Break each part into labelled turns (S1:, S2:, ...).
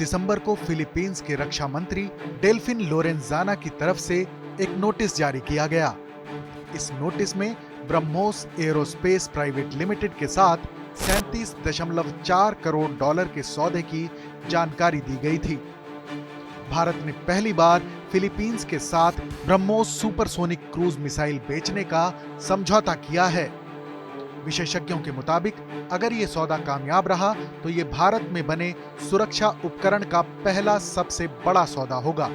S1: दिसंबर को फिलीपींस के रक्षा मंत्री डेल्फिन लोरेंजाना की तरफ से एक नोटिस जारी किया गया। इस नोटिस में ब्रह्मोस एरोस्पेस प्राइवेट लिमिटेड के साथ 37.4 करोड़ डॉलर के सौदे की जानकारी दी गई थी। भारत ने पहली बार फिलीपींस के साथ ब्रह्मोस सुपरसोनिक क्रूज मिसाइल बेचने का समझौता किया है। विशेषज्ञों के मुताबिक अगर ये सौदा कामयाब रहा तो ये भारत में बने सुरक्षा उपकरण का पहला सबसे बड़ा सौदा होगा।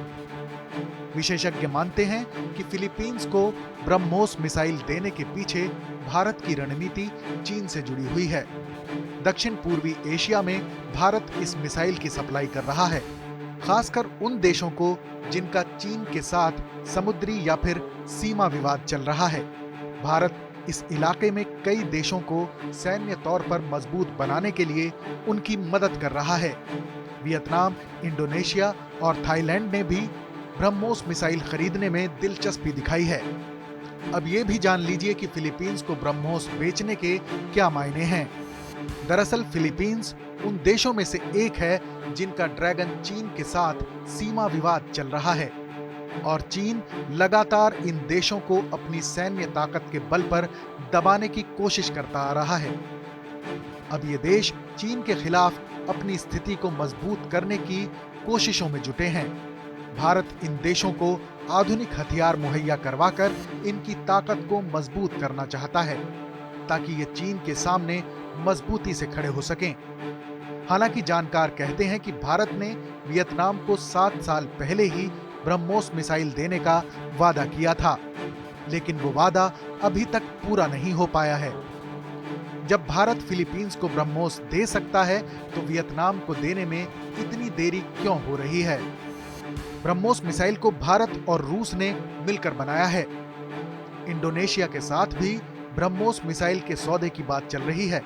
S1: विशेषज्ञ मानते हैं कि फिलीपींस को ब्रह्मोस मिसाइल देने के पीछे भारत की रणनीति चीन से जुड़ी हुई है। दक्षिण पूर्वी एशिया में भारत इस मिसाइल की सप्लाई कर रहा है, खासकर उन देशों को जिनका चीन के साथ समुद्री या फिर सीमा विवाद चल रहा है। भारत इस इलाके में कई देशों को सैन्य तौर पर मजबूत बनाने के लिए उनकी मदद कर रहा है। वियतनाम, इंडोनेशिया और थाईलैंड ने भी ब्रह्मोस मिसाइल खरीदने में दिलचस्पी दिखाई है। अब ये भी जान लीजिए कि फिलीपींस को ब्रह्मोस बेचने के क्या मायने हैं। दरअसल फिलीपींस उन देशों में से एक है जिनका ड्रैगन चीन के साथ सीमा विवाद चल रहा है और चीन लगातार इन देशों को अपनी सैन्य ताकत के बल पर दबाने की कोशिश करता आ रहा है। अब ये देश चीन के खिलाफ अपनी स्थिति को मजबूत करने की कोशिशों में जुटे हैं। भारत इन देशों को आधुनिक हथियार मुहैया करवाकर इनकी ताकत को मजबूत करना चाहता है ताकि ये चीन के सामने मजबूती से खड़े हो सकें। हालांकि जानकार कहते हैं कि भारत ने वियतनाम को 7 साल पहले ही ब्रह्मोस मिसाइल देने का वादा किया था, लेकिन वो वादा अभी तक पूरा नहीं हो पाया है। जब भारत फिलीपींस को ब्रह्मोस दे सकता है तो वियतनाम को देने में इतनी देरी क्यों हो रही है? ब्रह्मोस मिसाइल को भारत और रूस ने मिलकर बनाया है। इंडोनेशिया के साथ भी ब्रह्मोस मिसाइल के सौदे की बात चल रही है।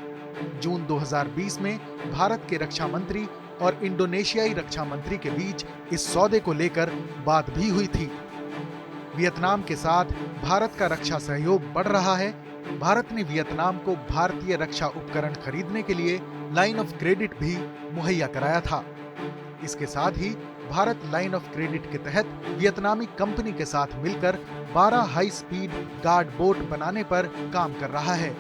S1: जून 2020 में भारत के रक्षा मंत्री और इंडोनेशियाई रक्षा मंत्री के बीच इस सौदे को लेकर बात भी हुई थी। वियतनाम के साथ भारत का रक्षा सहयोग बढ़ रहा है। भारत ने वियतनाम को भारतीय रक्षा उपकरण खरीदने के लिए लाइन ऑफ क्रेडिट भी मुहैया कराया था। इसके साथ ही भारत लाइन ऑफ क्रेडिट के तहत वियतनामी कंपनी के साथ मिलकर 12 हाई स्पीड गार्ड बोट बनाने पर काम कर रहा है।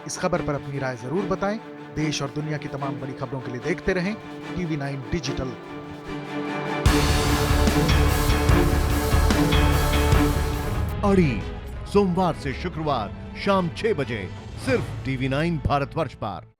S1: इस खबर पर अपनी राय जरूर बताएं। देश और दुनिया की तमाम बड़ी खबरों के लिए देखते रहें TV9 डिजिटल।
S2: अड़ी सोमवार से शुक्रवार शाम 6 बजे सिर्फ TV9 भारतवर्ष पर।